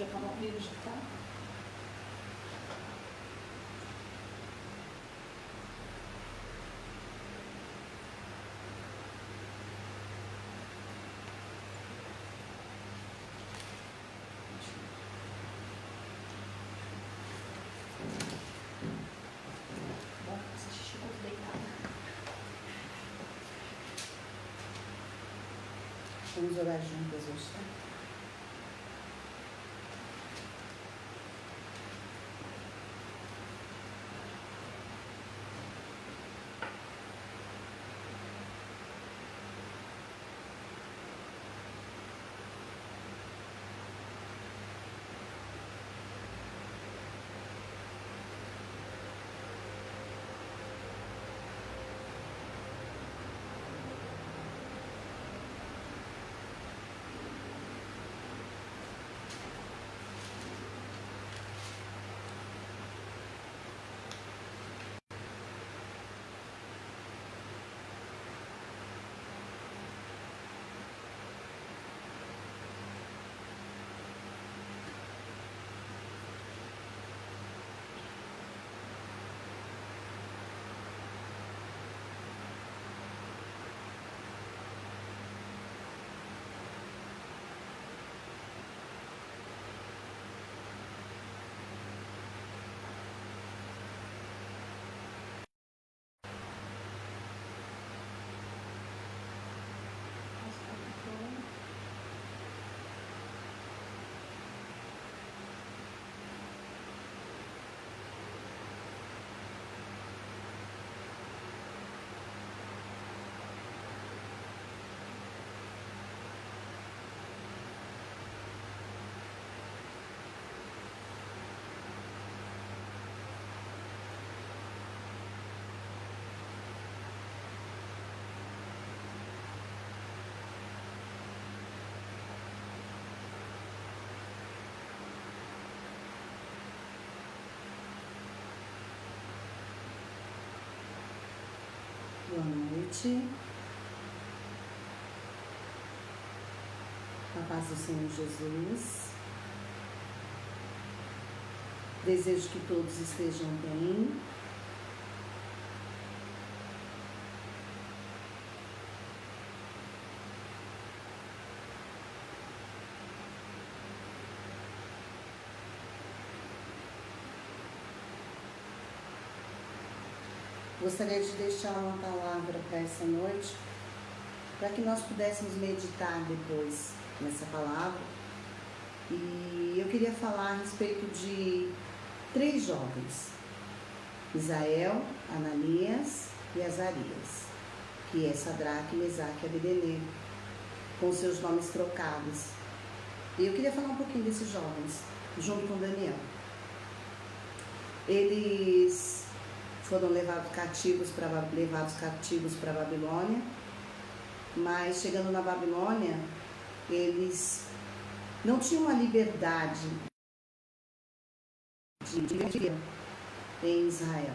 Já tá no livro, já tá. Bom, você chegou deitada. Vamos orar juntas hoje, tá? Boa noite. A paz do Senhor Jesus. Desejo que todos estejam bem. Gostaria de deixar uma palavra para essa noite, para que nós pudéssemos meditar depois nessa palavra. E eu queria falar a respeito de 3 jovens, Misael, Ananias e Azarias, que é Sadraque, Mesaque e Abednego, com seus nomes trocados. E eu queria falar um pouquinho desses jovens, junto com Daniel. Eles foram levados cativos para a Babilônia, mas chegando na Babilônia, eles não tinham a liberdade de viver em Israel.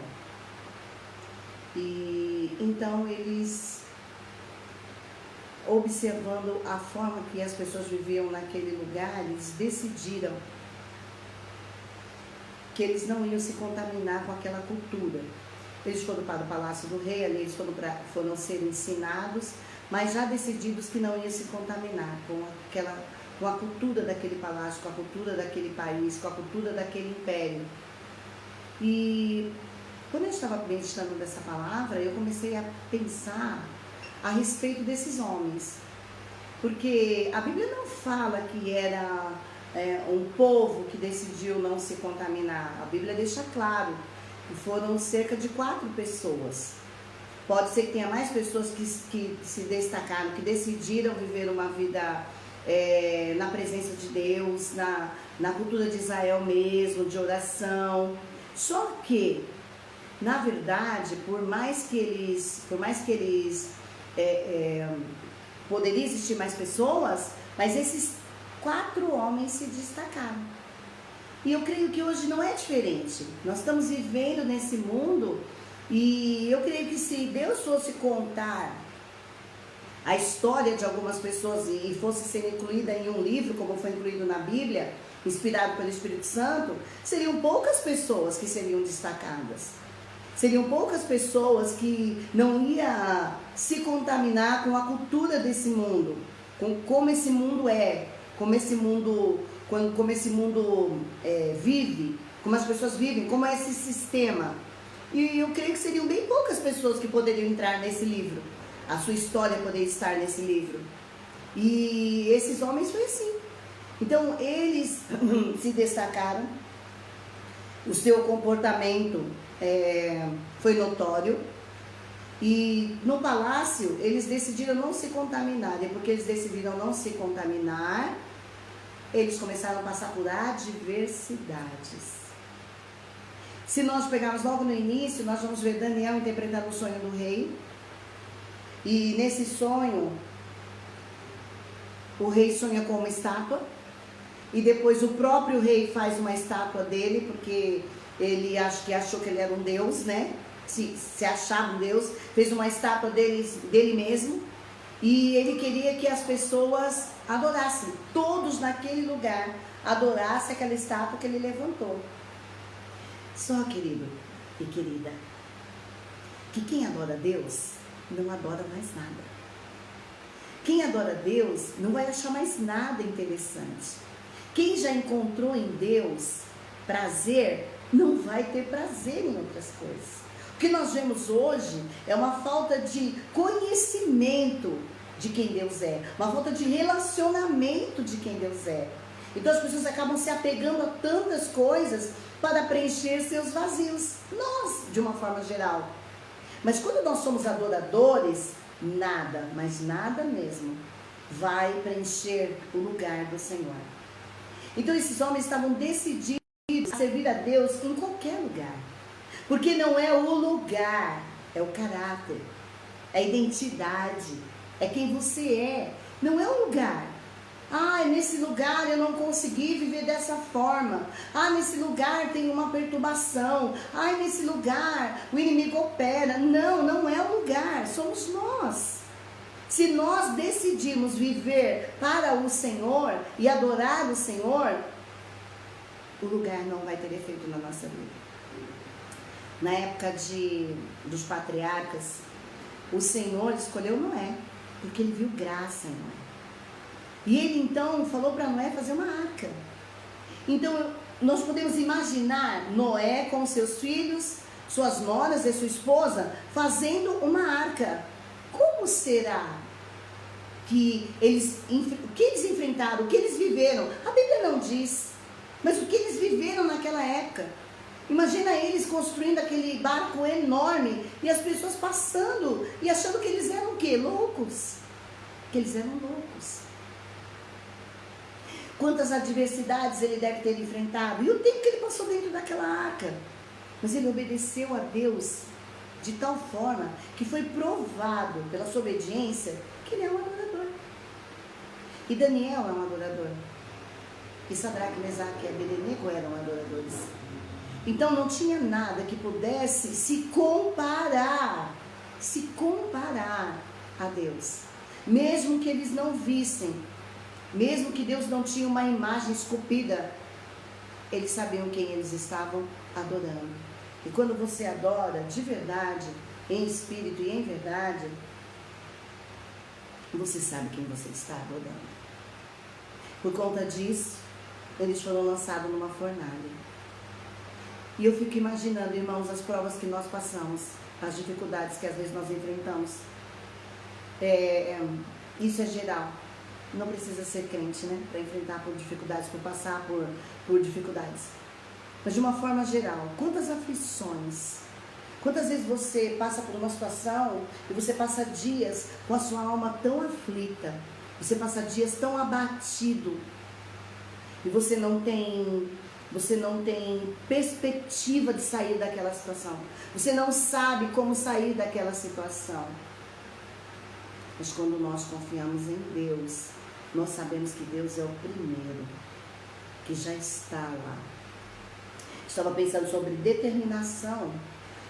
E então eles, observando a forma que as pessoas viviam naquele lugar, eles decidiram que eles não iam se contaminar com aquela cultura. Eles foram para o palácio do rei, ali eles foram ser ensinados, mas já decididos que não iam se contaminar com a cultura daquele palácio, com a cultura daquele país, com a cultura daquele império. E quando eu estava meditando dessa palavra, eu comecei a pensar a respeito desses homens. Porque a Bíblia não fala que era um povo que decidiu não se contaminar. A Bíblia deixa claro que foram cerca de 4 pessoas. Pode ser que tenha mais pessoas que se destacaram, que decidiram viver uma vida na presença de Deus, na cultura de Israel mesmo, de oração. Só que, na verdade, por mais que eles poderia existir mais pessoas, mas esses 4 homens se destacaram. E eu creio que hoje não é diferente. Nós estamos vivendo nesse mundo e eu creio que se Deus fosse contar a história de algumas pessoas e fosse ser incluída em um livro, como foi incluído na Bíblia, inspirado pelo Espírito Santo, seriam poucas pessoas que seriam destacadas. Seriam poucas pessoas que não iam se contaminar com a cultura desse mundo, com como esse mundo é, como esse mundo vive, como as pessoas vivem, como é esse sistema. E eu creio que seriam bem poucas pessoas que poderiam entrar nesse livro. A sua história poderia estar nesse livro. E esses homens foi assim. Então, eles se destacaram. O seu comportamento foi notório. E no palácio, eles decidiram não se contaminar. E porque eles decidiram não se contaminar, eles começaram a passar por adversidades. Se nós pegarmos logo no início, nós vamos ver Daniel interpretando o sonho do rei. E nesse sonho, o rei sonha com uma estátua. E depois o próprio rei faz uma estátua dele, porque ele achou que ele era um deus, né? Se achava um deus. Fez uma estátua dele mesmo. E ele queria que as pessoas adorassem. Todos naquele lugar adorassem aquela estátua que ele levantou. Só, querido e querida, que quem adora Deus não adora mais nada. Quem adora Deus não vai achar mais nada interessante. Quem já encontrou em Deus prazer, não vai ter prazer em outras coisas. O que nós vemos hoje é uma falta de conhecimento de quem Deus é, uma falta de relacionamento de quem Deus é. Então as pessoas acabam se apegando a tantas coisas para preencher seus vazios. Nós, de uma forma geral. Mas quando nós somos adoradores, nada, mas nada mesmo, vai preencher o lugar do Senhor. Então esses homens estavam decididos a servir a Deus em qualquer lugar. Porque não é o lugar, é o caráter, é a identidade, é quem você é. Não é o lugar. Ah, nesse lugar eu não consegui viver dessa forma. Ah, nesse lugar tem uma perturbação. Ah, nesse lugar o inimigo opera. Não, não é o lugar, somos nós. Se nós decidimos viver para o Senhor e adorar o Senhor, o lugar não vai ter efeito na nossa vida. Na época dos patriarcas, o Senhor escolheu Noé, porque ele viu graça em Noé. E ele então falou para Noé fazer uma arca. Então nós podemos imaginar Noé com seus filhos, suas noras e sua esposa fazendo uma arca. Como será que o que eles enfrentaram, o que eles viveram? A Bíblia não diz, mas o que eles viveram naquela época. Imagina eles construindo aquele barco enorme e as pessoas passando e achando que eles eram o quê? Loucos. Que eles eram loucos. Quantas adversidades ele deve ter enfrentado. E o tempo que ele passou dentro daquela arca. Mas ele obedeceu a Deus de tal forma que foi provado pela sua obediência que ele é um adorador. E Daniel é um adorador. E Sadraque, Mesaque e Abednego eram adoradores. Então não tinha nada que pudesse se comparar a Deus. Mesmo que eles não vissem, mesmo que Deus não tinha uma imagem esculpida, eles sabiam quem eles estavam adorando. E quando você adora de verdade, em espírito e em verdade, você sabe quem você está adorando. Por conta disso, eles foram lançados numa fornalha. E eu fico imaginando, irmãos, as provas que nós passamos, as dificuldades que às vezes nós enfrentamos. Isso é geral. Não precisa ser crente, né? Para enfrentar por dificuldades, por passar por dificuldades. Mas de uma forma geral, quantas aflições, quantas vezes você passa por uma situação e você passa dias com a sua alma tão aflita, você passa dias tão abatido e você não tem perspectiva de sair daquela situação. Você não sabe como sair daquela situação. Mas quando nós confiamos em Deus, nós sabemos que Deus é o primeiro, que já está lá. Estava pensando sobre determinação.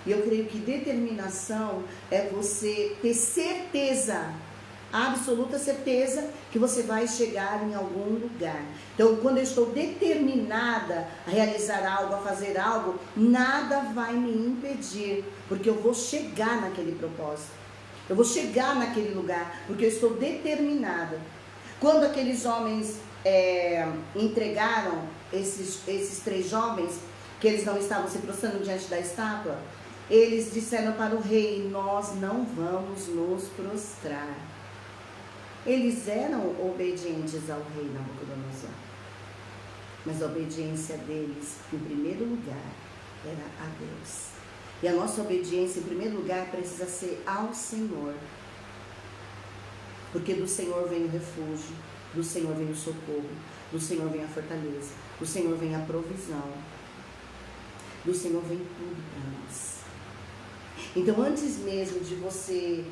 E eu creio que determinação é você ter certeza absoluta certeza que você vai chegar em algum lugar. Então, quando eu estou determinada a realizar algo, a fazer algo, nada vai me impedir, porque eu vou chegar naquele propósito. Eu vou chegar naquele lugar, porque eu estou determinada. Quando aqueles homens entregaram esses 3 jovens, que eles não estavam se prostrando diante da estátua, eles disseram para o rei: nós não vamos nos prostrar. Eles eram obedientes ao rei Nabucodonosor, mas a obediência deles, em primeiro lugar, era a Deus. E a nossa obediência, em primeiro lugar, precisa ser ao Senhor, porque do Senhor vem o refúgio, do Senhor vem o socorro, do Senhor vem a fortaleza, do Senhor vem a provisão, do Senhor vem tudo para nós. Então, antes mesmo de você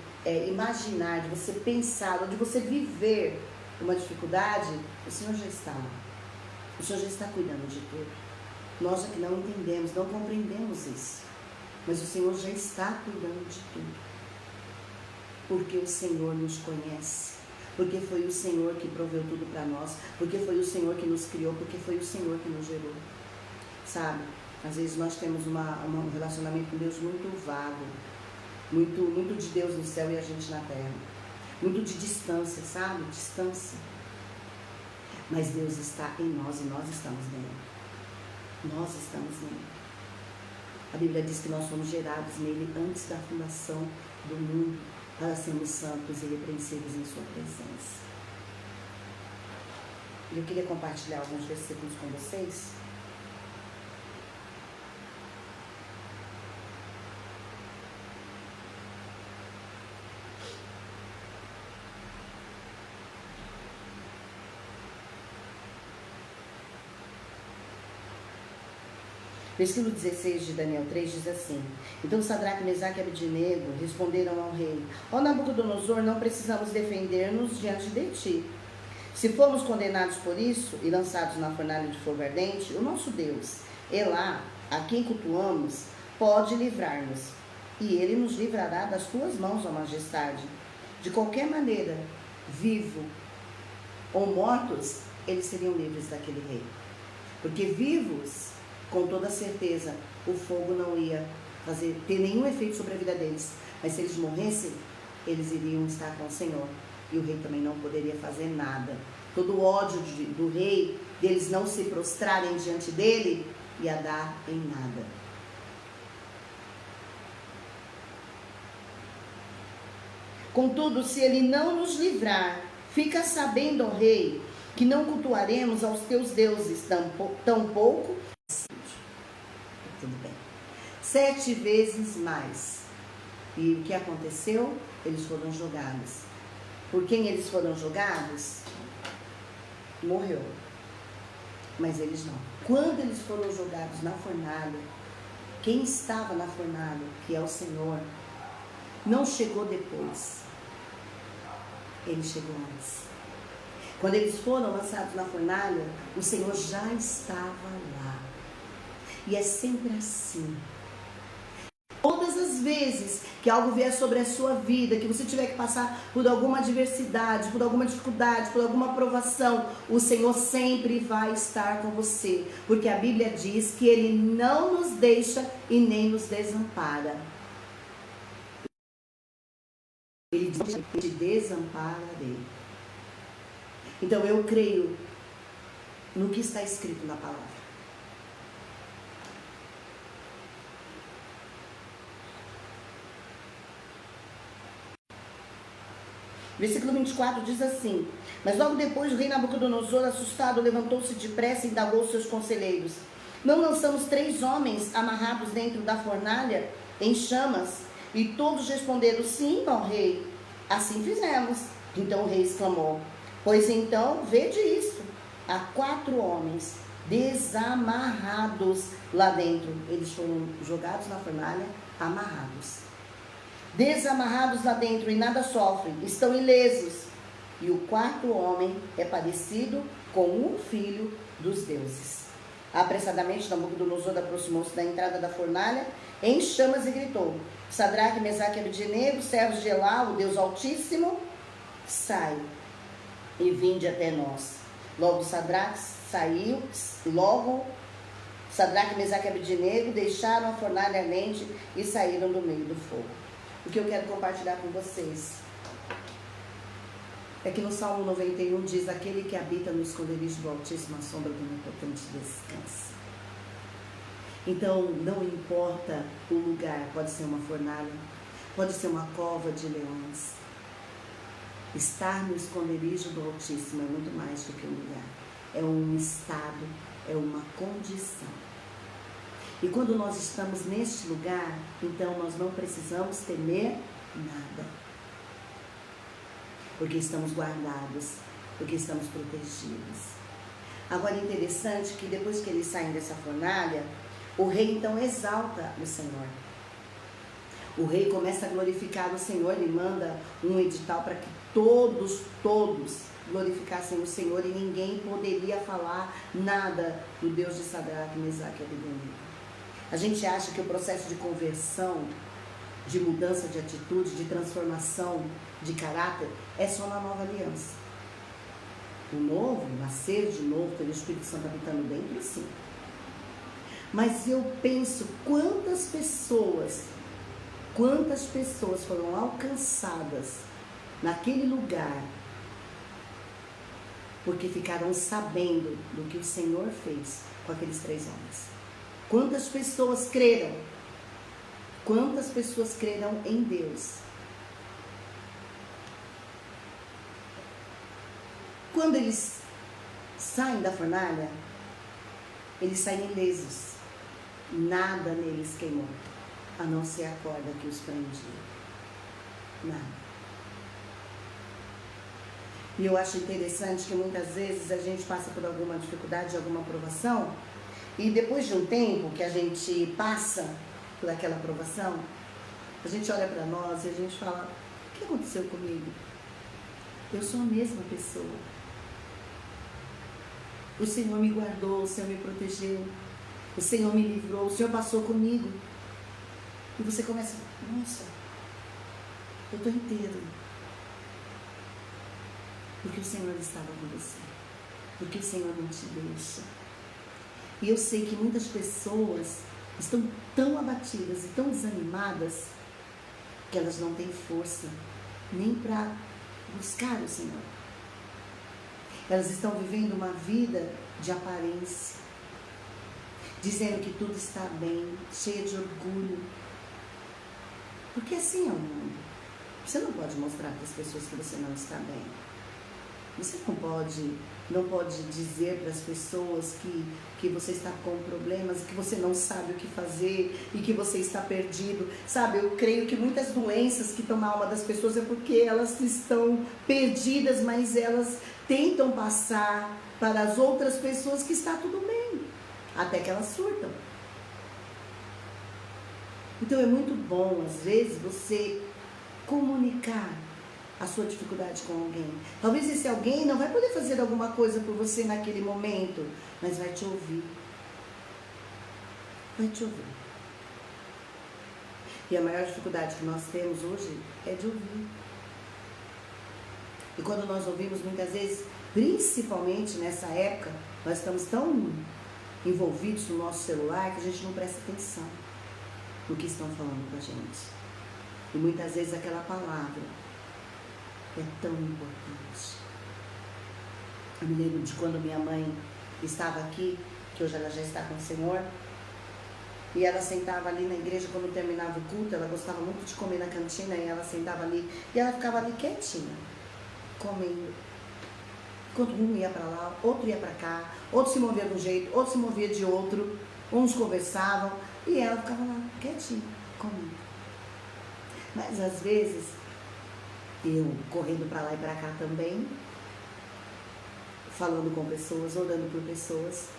imaginar, de você pensar, ou de você viver uma dificuldade, o Senhor já está lá. O Senhor já está cuidando de tudo. Nós é que não entendemos, não compreendemos isso. Mas o Senhor já está cuidando de tudo. Porque o Senhor nos conhece. Porque foi o Senhor que proveu tudo para nós. Porque foi o Senhor que nos criou. Porque foi o Senhor que nos gerou. Sabe? Às vezes nós temos um relacionamento com Deus muito vago. Muito de Deus no céu e a gente na terra. Muito de distância, sabe? Distância. Mas Deus está em nós e nós estamos nele. Nós estamos nele. A Bíblia diz que nós fomos gerados nele antes da fundação do mundo, para sermos santos e irrepreensíveis em sua presença. Eu queria compartilhar alguns versículos com vocês. Versículo 16 de Daniel 3 diz assim: então Sadraque, Mesaque e Abednego responderam ao rei: ó Nabucodonosor, não precisamos defender-nos diante de ti. Se formos condenados por isso e lançados na fornalha de fogo ardente, o nosso Deus, Elá, a quem cultuamos, pode livrar-nos, e ele nos livrará das tuas mãos, ó majestade. De qualquer maneira, vivo ou mortos, eles seriam livres daquele rei. Porque vivos, com toda certeza, o fogo não ia ter nenhum efeito sobre a vida deles. Mas se eles morressem, eles iriam estar com o Senhor. E o rei também não poderia fazer nada. Todo o ódio do rei, deles não se prostrarem diante dele, ia dar em nada. Contudo, se ele não nos livrar, fica sabendo, ó rei, que não cultuaremos aos teus deuses tampouco. Tudo bem. 7 vezes mais. E o que aconteceu? Eles foram jogados. Por quem eles foram jogados? Morreu. Mas eles não. Quando eles foram jogados na fornalha, quem estava na fornalha, que é o Senhor, não chegou depois. Ele chegou antes. Quando eles foram lançados na fornalha, o Senhor já estava lá. E é sempre assim. Todas as vezes que algo vier sobre a sua vida, que você tiver que passar por alguma adversidade, por alguma dificuldade, por alguma provação, o Senhor sempre vai estar com você. Porque a Bíblia diz que Ele não nos deixa e nem nos desampara. Ele diz que te desampararei. Então eu creio no que está escrito na palavra. Versículo 24 diz assim: mas logo depois o rei Nabucodonosor, assustado, levantou-se depressa e indagou os seus conselheiros: não lançamos 3 homens amarrados dentro da fornalha em chamas? E todos responderam: sim, ó rei, assim fizemos. Então o rei exclamou: pois então, vede isso, há 4 homens desamarrados lá dentro. Eles foram jogados na fornalha, amarrados. Desamarrados lá dentro e nada sofrem, estão ilesos. E o 4º homem é parecido com um filho dos deuses. Apressadamente Nabucodonosor aproximou-se da entrada da fornalha em chamas e gritou: Sadraque, Mesaque e Abednego, servos de Elá, o Deus Altíssimo, sai e vinde até nós. Logo Sadraque saiu, logo Sadraque, Mesaque e Abednego deixaram a fornalha ardente e saíram do meio do fogo. O que eu quero compartilhar com vocês é que no Salmo 91 diz: aquele que habita no esconderijo do Altíssimo, a sombra do Onipotente descansa. Então, não importa o lugar, pode ser uma fornalha, pode ser uma cova de leões. Estar no esconderijo do Altíssimo é muito mais do que um lugar. É um estado, é uma condição. E quando nós estamos neste lugar, então nós não precisamos temer nada. Porque estamos guardados, porque estamos protegidos. Agora é interessante que depois que eles saem dessa fornalha, o rei então exalta o Senhor. O rei começa a glorificar o Senhor, ele manda um edital para que todos glorificassem o Senhor e ninguém poderia falar nada do Deus de Sadraque, Mesaque e Abednego. A gente acha que o processo de conversão, de mudança de atitude, de transformação de caráter, é só na nova aliança. O novo, nascer de novo, pelo Espírito Santo habitando dentro, sim. Mas eu penso quantas pessoas foram alcançadas naquele lugar porque ficaram sabendo do que o Senhor fez com aqueles 3 homens. Quantas pessoas creram? Quantas pessoas creram em Deus? Quando eles saem da fornalha, eles saem ilesos. Nada neles queimou, a não ser a corda que os prendia. Nada. E eu acho interessante que muitas vezes a gente passa por alguma dificuldade, alguma provação, e depois de um tempo que a gente passa por aquela provação, a gente olha para nós e a gente fala: o que aconteceu comigo? Eu sou a mesma pessoa. O Senhor me guardou, o Senhor me protegeu, o Senhor me livrou, o Senhor passou comigo. E você começa: nossa, eu estou inteiro. Porque o Senhor estava com você. Porque o Senhor não te deixa. E eu sei que muitas pessoas estão tão abatidas e tão desanimadas que elas não têm força nem para buscar o Senhor. Elas estão vivendo uma vida de aparência, dizendo que tudo está bem, cheia de orgulho. Porque assim é o mundo. Você não pode mostrar para as pessoas que você não está bem. Você não pode dizer para as pessoas que você está com problemas, que você não sabe o que fazer e que você está perdido. Sabe, eu creio que muitas doenças que estão na alma das pessoas é porque elas estão perdidas, mas elas tentam passar para as outras pessoas que está tudo bem, até que elas surtam. Então é muito bom, às vezes, você comunicar a sua dificuldade com alguém. Talvez esse alguém não vai poder fazer alguma coisa por você naquele momento, mas vai te ouvir. Vai te ouvir. E a maior dificuldade que nós temos hoje é de ouvir. E quando nós ouvimos, muitas vezes, principalmente nessa época, nós estamos tão envolvidos no nosso celular que a gente não presta atenção no que estão falando com a gente. E muitas vezes aquela palavra é tão importante. Eu me lembro de quando minha mãe estava aqui, que hoje ela já está com o Senhor, e ela sentava ali na igreja quando terminava o culto. Ela gostava muito de comer na cantina, e ela sentava ali, e ela ficava ali quietinha, comendo. Enquanto um ia para lá, outro ia para cá, outro se movia de um jeito, outro se movia de outro, uns conversavam, e ela ficava lá quietinha, comendo. Mas às vezes, eu correndo para lá e para cá também, falando com pessoas, orando por pessoas,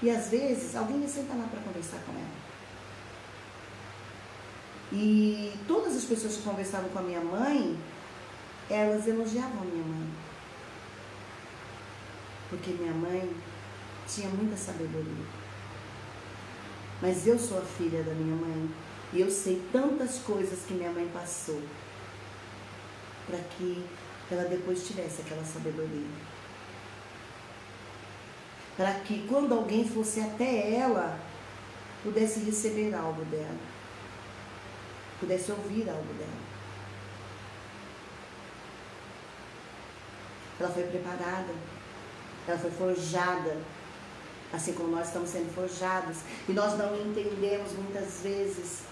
e às vezes alguém ia sentar lá para conversar com ela. E todas as pessoas que conversavam com a minha mãe, elas elogiavam a minha mãe. Porque minha mãe tinha muita sabedoria. Mas eu sou a filha da minha mãe, e eu sei tantas coisas que minha mãe passou para que ela depois tivesse aquela sabedoria. Para que quando alguém fosse até ela, pudesse receber algo dela, pudesse ouvir algo dela. Ela foi preparada, ela foi forjada, assim como nós estamos sendo forjados. E nós não entendemos muitas vezes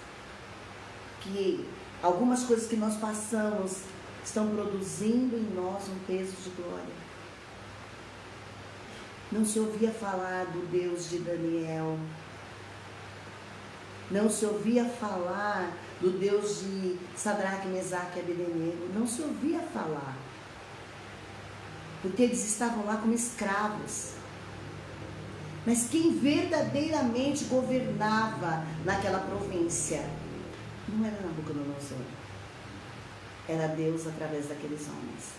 que algumas coisas que nós passamos estão produzindo em nós um peso de glória. Não se ouvia falar do Deus de Daniel. Não se ouvia falar do Deus de Sadraque, Mesaque e Abednego. Não se ouvia falar. Porque eles estavam lá como escravos. Mas quem verdadeiramente governava naquela província não era Nabucodonosor. Era Deus através daqueles homens.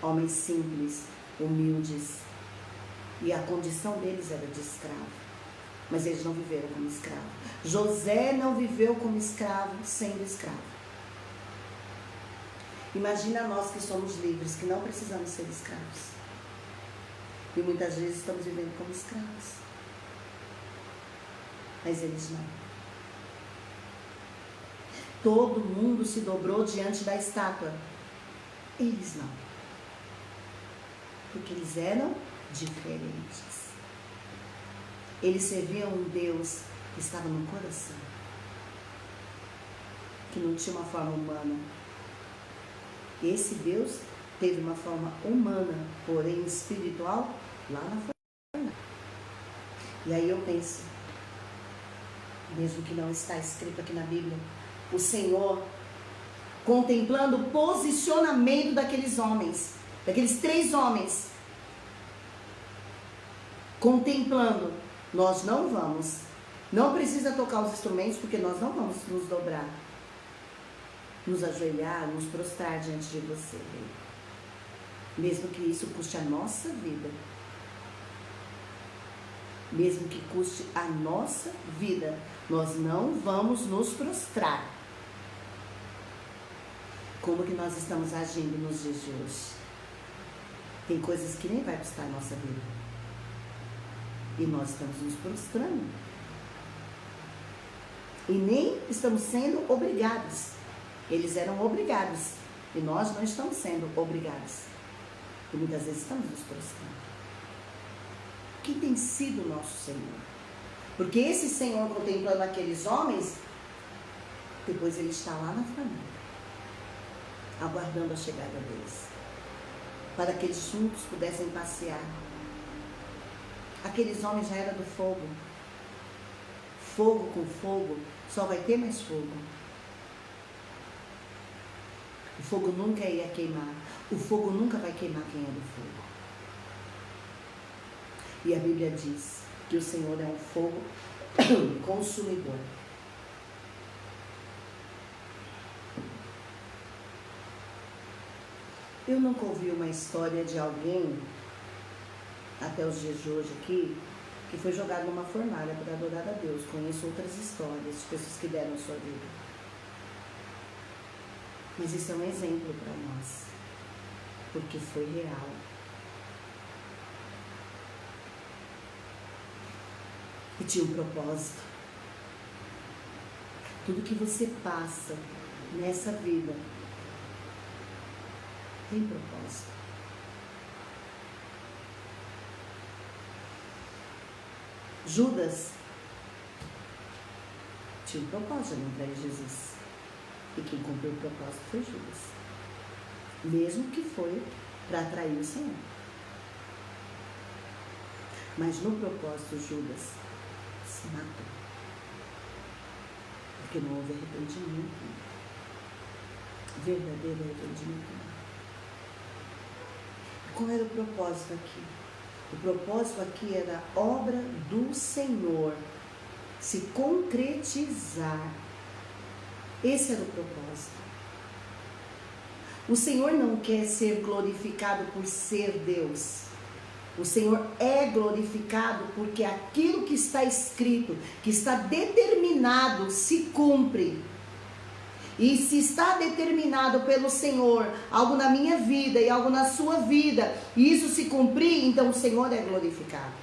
Homens simples, humildes. E a condição deles era de escravo. Mas eles não viveram como escravo. José não viveu como escravo, sendo escravo. Imagina nós que somos livres, que não precisamos ser escravos. E muitas vezes estamos vivendo como escravos. Mas eles não. Todo mundo se dobrou diante da estátua. Eles não. Porque eles eram diferentes. Eles serviam um Deus que estava no coração, que não tinha uma forma humana. Esse Deus teve uma forma humana, porém espiritual, lá na fornalha. E aí eu penso, mesmo que não está escrito aqui na Bíblia, o Senhor contemplando o posicionamento daqueles homens, daqueles 3 homens, contemplando, nós não vamos, não precisa tocar os instrumentos, porque nós não vamos nos dobrar, nos ajoelhar, nos prostrar diante de você, Rei. Mesmo que isso custe a nossa vida, mesmo que custe a nossa vida, nós não vamos nos prostrar. Como que nós estamos agindo nos dias de hoje? Tem coisas que nem vai custar a nossa vida. E nós estamos nos prostrando. E nem estamos sendo obrigados. Eles eram obrigados. E nós não estamos sendo obrigados. E muitas vezes estamos nos prostrando. Quem tem sido o nosso Senhor? Porque esse Senhor contemplando aqueles homens, depois ele está lá na família, aguardando a chegada deles, para que eles juntos pudessem passear. Aqueles homens já eram do fogo. Fogo com fogo, só vai ter mais fogo. O fogo nunca ia queimar. O fogo nunca vai queimar quem é do fogo. E a Bíblia diz que o Senhor é um fogo consumidor. Eu nunca ouvi uma história de alguém, até os dias de hoje aqui, que foi jogado numa fornalha para adorar a Deus. Conheço outras histórias de pessoas que deram a sua vida. Mas isso é um exemplo para nós, porque foi real. E tinha um propósito. Tudo que você passa nessa vida tem propósito. Judas tinha um propósito de não trair Jesus. E quem cumpriu o propósito foi Judas. Mesmo que foi para atrair o Senhor. Mas no propósito, Judas se matou. Porque não houve arrependimento. Verdadeiro arrependimento. Qual era o propósito aqui? O propósito aqui era a obra do Senhor se concretizar. Esse era o propósito. O Senhor não quer ser glorificado por ser Deus. O Senhor é glorificado porque aquilo que está escrito, que está determinado, se cumpre. E se está determinado pelo Senhor algo na minha vida e algo na sua vida, e isso se cumprir, então o Senhor é glorificado.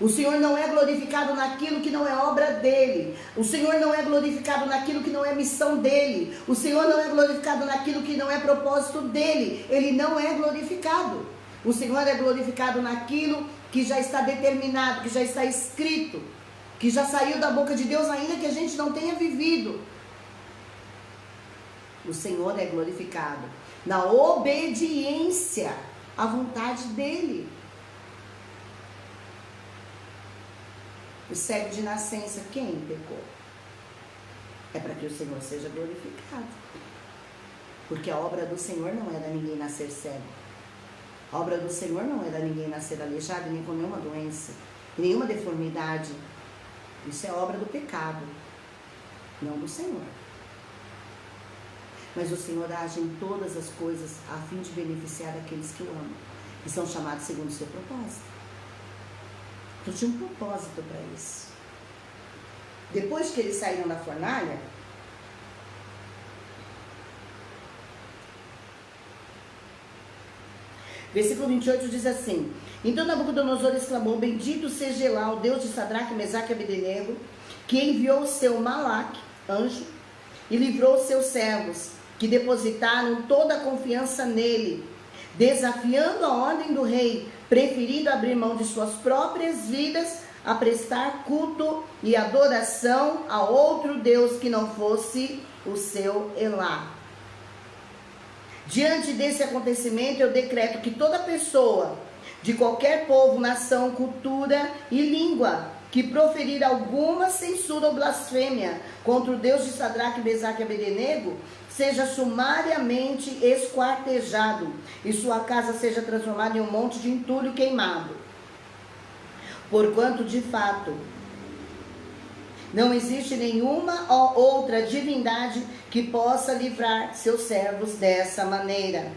O Senhor não é glorificado naquilo que não é obra dele. O Senhor não é glorificado naquilo que não é missão dele. O Senhor não é glorificado naquilo que não é propósito dele. Ele não é glorificado. O Senhor é glorificado naquilo que já está determinado, que já está escrito, que já saiu da boca de Deus, ainda que a gente não tenha vivido. O Senhor é glorificado na obediência à vontade dele. O cego de nascença, quem pecou? É para que o Senhor seja glorificado. Porque a obra do Senhor não é da ninguém nascer cego. A obra do Senhor não é da ninguém nascer aleijado, nem com nenhuma doença, nenhuma deformidade. Isso é obra do pecado, não do Senhor. Mas o Senhor age em todas as coisas a fim de beneficiar aqueles que o amam, que são chamados segundo o seu propósito. Então tinha um propósito para isso. Depois que eles saíram da fornalha, versículo 28 diz assim: então Nabucodonosor exclamou: bendito seja Elá, o Deus de Sadraque, Mesaque e Abednego, que enviou o seu Malaque, anjo, e livrou os seus servos, que depositaram toda a confiança nele, desafiando a ordem do rei, preferindo abrir mão de suas próprias vidas a prestar culto e adoração a outro Deus que não fosse o seu Elá. Diante desse acontecimento, eu decreto que toda pessoa de qualquer povo, nação, cultura e língua que proferir alguma censura ou blasfêmia contra o Deus de Sadraque, Mesaque e Abednego seja sumariamente esquartejado e sua casa seja transformada em um monte de entulho queimado. Porquanto, de fato, não existe nenhuma outra divindade que possa livrar seus servos dessa maneira.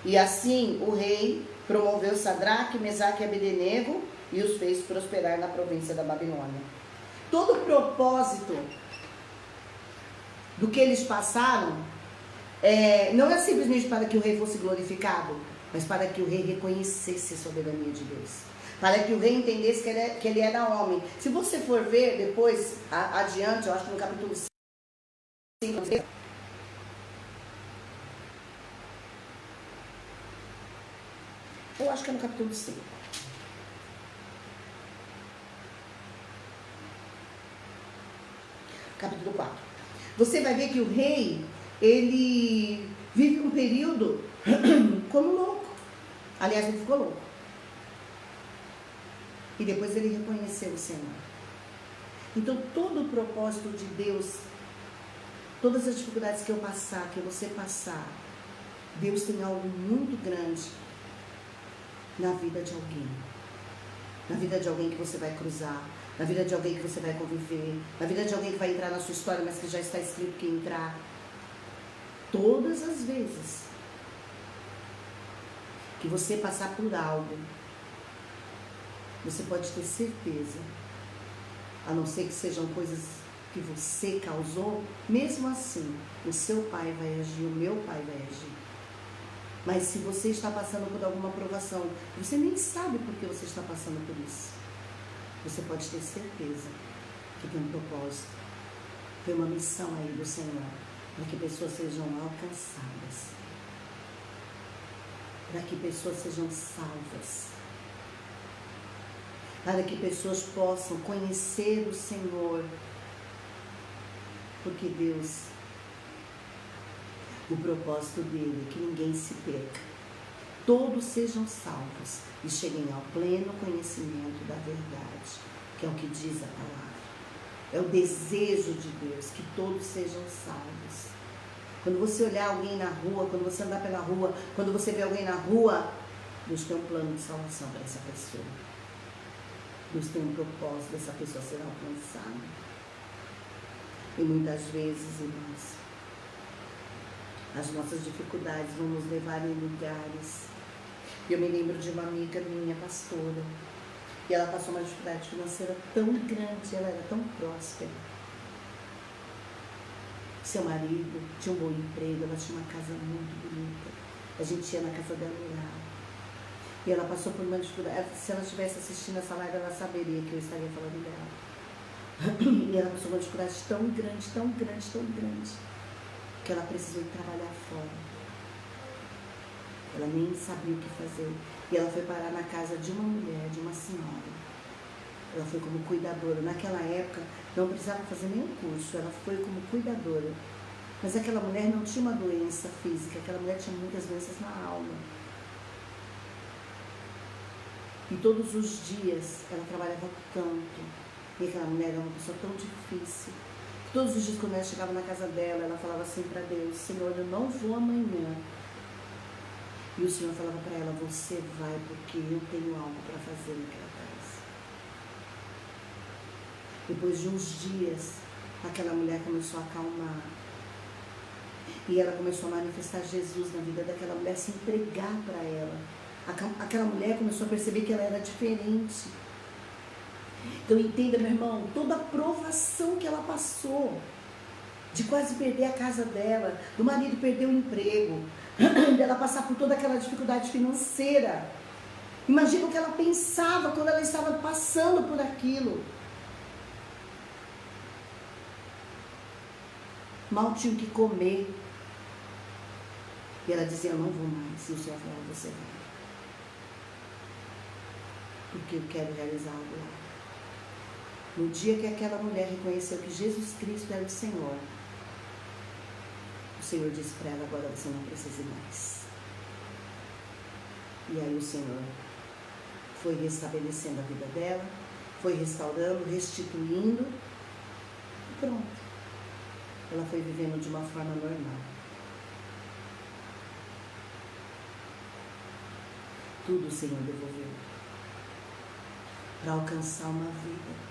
E assim o rei promoveu Sadraque, Mesaque e Abednego e os fez prosperar na província da Babilônia. Todo o propósito do que eles passaram não é simplesmente para que o rei fosse glorificado, mas para que o rei reconhecesse a soberania de Deus, para que o rei entendesse que ele era homem. Se você for ver depois, adiante, eu acho que no capítulo 5, eu acho que é no capítulo 5. Capítulo 4. Você vai ver que o rei, ele vive um período como louco. Aliás, ele ficou louco. E depois ele reconheceu o Senhor. Então, todo o propósito de Deus, todas as dificuldades que eu passar, que você passar, Deus tem algo muito grande na vida de alguém. Na vida de alguém que você vai cruzar, na vida de alguém que você vai conviver, na vida de alguém que vai entrar na sua história, mas que já está escrito que entrar. Todas as vezes que você passar por algo, você pode ter certeza, a não ser que sejam coisas que você causou, mesmo assim, o seu pai vai agir, o meu pai vai agir. Mas se você está passando por alguma provação, você nem sabe por que você está passando por isso, você pode ter certeza que tem um propósito, tem uma missão aí do Senhor, para que pessoas sejam alcançadas, para que pessoas sejam salvas, para que pessoas possam conhecer o Senhor, porque Deus, o propósito dele é que ninguém se perca, todos sejam salvos e cheguem ao pleno conhecimento da verdade, que é o que diz a palavra. É o desejo de Deus que todos sejam salvos. Quando você olhar alguém na rua, quando você andar pela rua, quando você vê alguém na rua, Deus tem um plano de salvação para essa pessoa. Deus tem um propósito dessa pessoa ser alcançada. E muitas vezes, irmãos, as nossas dificuldades vão nos levar em lugares. Eu me lembro de uma amiga minha, pastora, e ela passou uma dificuldade financeira tão grande, ela era tão próspera. seu marido tinha um bom emprego, ela tinha uma casa muito bonita. A gente ia na casa dela orar. E ela passou por uma dificuldade. Se ela estivesse assistindo essa live, ela saberia que eu estaria falando dela. E ela passou por uma dificuldade tão grande, tão grande, tão grande, que ela precisou ir trabalhar fora. Ela nem sabia o que fazer. E ela foi parar na casa de uma mulher, de uma senhora. Ela foi como cuidadora. Naquela época, não precisava fazer nenhum curso. Ela foi como cuidadora. Mas aquela mulher não tinha uma doença física. Aquela mulher tinha muitas doenças na alma. E todos os dias ela trabalhava tanto. E aquela mulher era uma pessoa tão difícil. Todos os dias, quando ela chegava na casa dela, ela falava assim para Deus: Senhor, eu não vou amanhã. E o Senhor falava para ela: você vai, porque eu tenho algo para fazer naquela casa. Depois de uns dias, aquela mulher começou a acalmar. E ela começou a manifestar Jesus na vida daquela mulher, se entregar para ela. Aquela mulher começou a perceber que ela era diferente. Então entenda, meu irmão, toda a provação que ela passou, de quase perder a casa dela, do marido perder o emprego, dela passar por toda aquela dificuldade financeira. Imagina o que ela pensava quando ela estava passando por aquilo. Mal tinha o que comer. E ela dizia: eu não vou mais. E o Senhor falava: você vai. Porque eu quero realizar algo lá. No dia que aquela mulher reconheceu que Jesus Cristo era o Senhor disse para ela: agora você não precisa ir mais. E aí o Senhor foi restabelecendo a vida dela, foi restaurando, restituindo, e pronto. Ela foi vivendo de uma forma normal. Tudo o Senhor devolveu para alcançar uma vida.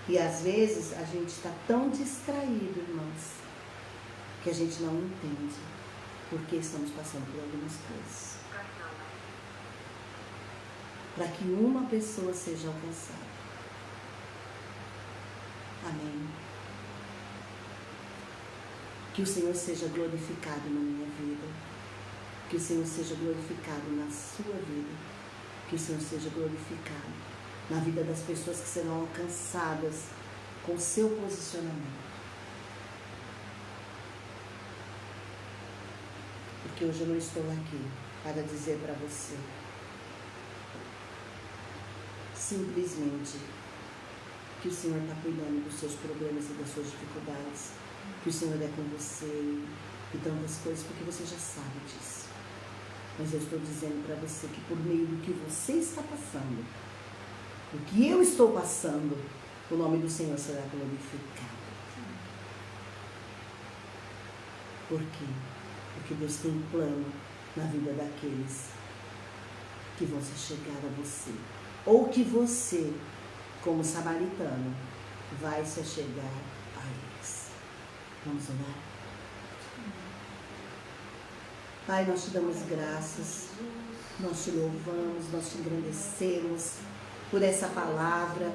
E às vezes a gente está tão distraído, irmãos, que a gente não entende por que estamos passando por algumas coisas. Para que uma pessoa seja alcançada. Amém. Que o Senhor seja glorificado na minha vida. Que o Senhor seja glorificado na sua vida. Que o Senhor seja glorificado na vida das pessoas que serão alcançadas com o seu posicionamento. Porque hoje eu não estou aqui para dizer para você simplesmente que o Senhor está cuidando dos seus problemas e das suas dificuldades, que o Senhor é com você e tantas coisas, porque você já sabe disso. Mas eu estou dizendo para você que por meio do que você está passando, o que eu estou passando, o nome do Senhor será glorificado. Por quê? Porque Deus tem um plano na vida daqueles que vão se chegar a você. Ou que você, como samaritano, vai se chegar a eles. Vamos orar? Pai, nós te damos graças, nós te louvamos, nós te engrandecemos por essa palavra,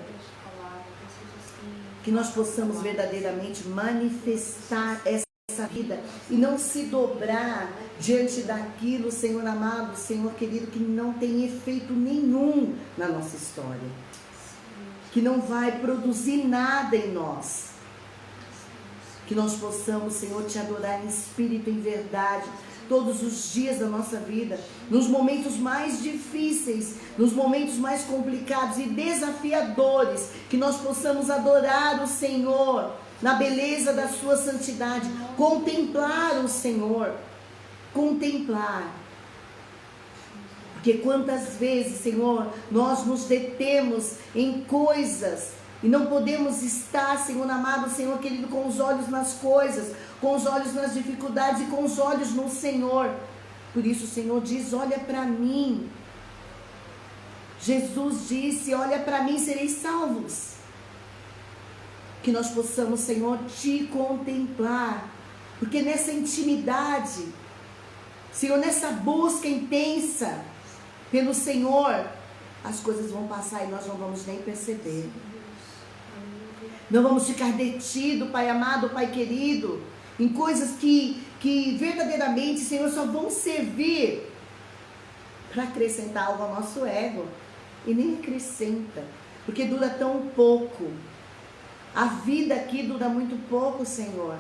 que nós possamos verdadeiramente manifestar essa vida e não se dobrar diante daquilo, Senhor amado, Senhor querido, que não tem efeito nenhum na nossa história, que não vai produzir nada em nós. Que nós possamos, Senhor, te adorar em espírito e em verdade todos os dias da nossa vida, nos momentos mais difíceis, nos momentos mais complicados e desafiadores, que nós possamos adorar o Senhor na beleza da sua santidade, contemplar o Senhor, contemplar. Porque quantas vezes, Senhor, nós nos detemos em coisas e não podemos estar, Senhor amado, Senhor querido, com os olhos nas coisas, com os olhos nas dificuldades e com os olhos no Senhor. Por isso o Senhor diz: olha para mim. Jesus disse: olha para mim, sereis salvos. Que nós possamos, Senhor, te contemplar, porque nessa intimidade, Senhor, nessa busca intensa pelo Senhor, as coisas vão passar e nós não vamos nem perceber. Não vamos ficar detidos, Pai amado, Pai querido, em coisas que verdadeiramente, Senhor, só vão servir para acrescentar algo ao nosso ego. E nem acrescenta, porque dura tão pouco. A vida aqui dura muito pouco, Senhor.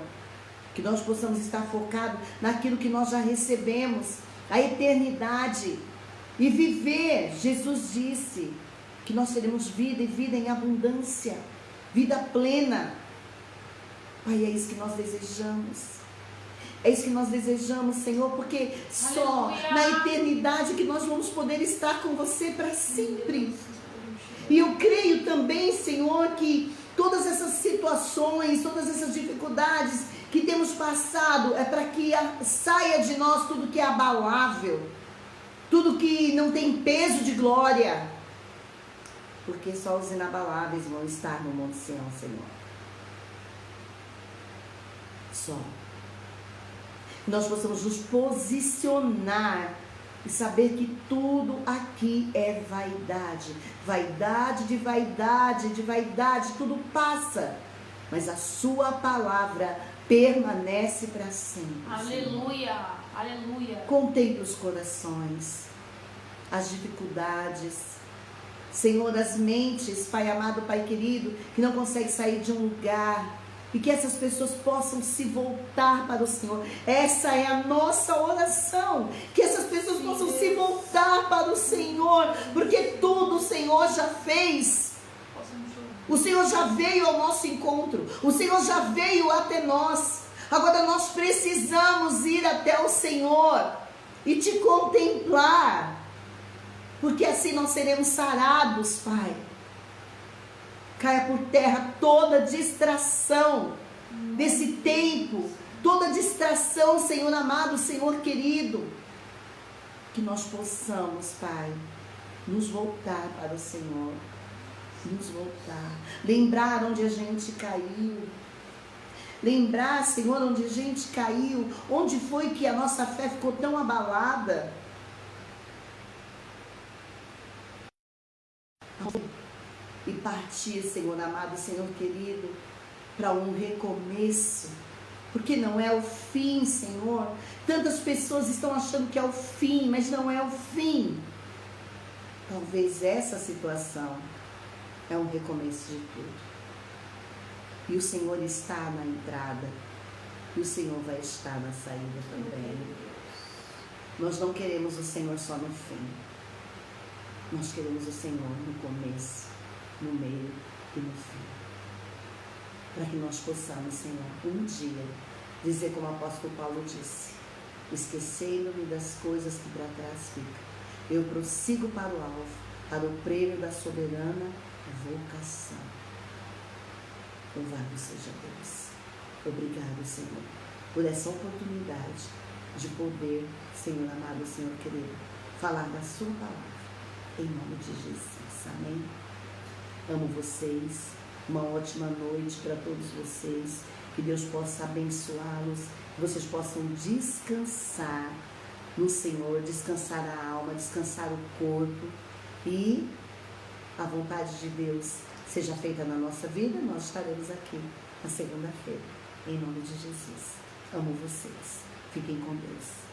Que nós possamos estar focados naquilo que nós já recebemos, a eternidade. E viver, Jesus disse, que nós teremos vida e vida em abundância, vida plena. Pai, é isso que nós desejamos. É isso que nós desejamos, Senhor, porque só na eternidade que nós vamos poder estar com você para sempre. E eu creio também, Senhor, que todas essas situações, todas essas dificuldades que temos passado é para que saia de nós tudo que é abalável, tudo que não tem peso de glória, porque só os inabaláveis vão estar no Monte Sião, Senhor. Só. Nós possamos nos posicionar e saber que tudo aqui é vaidade. Vaidade de vaidade, de vaidade, tudo passa. Mas a sua palavra permanece para sempre. Aleluia, Senhor. Aleluia. Contemple os corações, as dificuldades. Senhor, as mentes, Pai amado, Pai querido, que não consegue sair de um lugar. E que essas pessoas possam se voltar para o Senhor. Essa é a nossa oração. Que essas pessoas possam se voltar para o Senhor. Porque tudo o Senhor já fez. O Senhor já veio ao nosso encontro. O Senhor já veio até nós. Agora nós precisamos ir até o Senhor e te contemplar. Porque assim nós seremos sarados, Pai. Caia por terra toda distração desse tempo, toda distração, Senhor amado, Senhor querido. Que nós possamos, Pai, nos voltar para o Senhor, nos voltar, lembrar onde a gente caiu, lembrar, Senhor, onde a gente caiu, onde foi que a nossa fé ficou tão abalada. E partir, Senhor amado, Senhor querido, para um recomeço, porque não é o fim, Senhor. Tantas pessoas estão achando que é o fim, mas não é o fim. Talvez essa situação é um recomeço de tudo. E o Senhor está na entrada, e o Senhor vai estar na saída também. Nós não queremos o Senhor só no fim, nós queremos o Senhor no começo, no meio e no fim, para que nós possamos, Senhor, um dia dizer como o apóstolo Paulo disse: esquecendo-me das coisas que para trás ficam, eu prossigo para o alvo, para o prêmio da soberana vocação. Louvado seja Deus. Obrigado, Senhor, por essa oportunidade de poder, Senhor amado, Senhor querido, falar da sua palavra, em nome de Jesus. Amém. Amo vocês, uma ótima noite para todos vocês, que Deus possa abençoá-los, que vocês possam descansar no Senhor, descansar a alma, descansar o corpo, e a vontade de Deus seja feita na nossa vida. Nós estaremos aqui na segunda-feira, em nome de Jesus. Amo vocês, fiquem com Deus.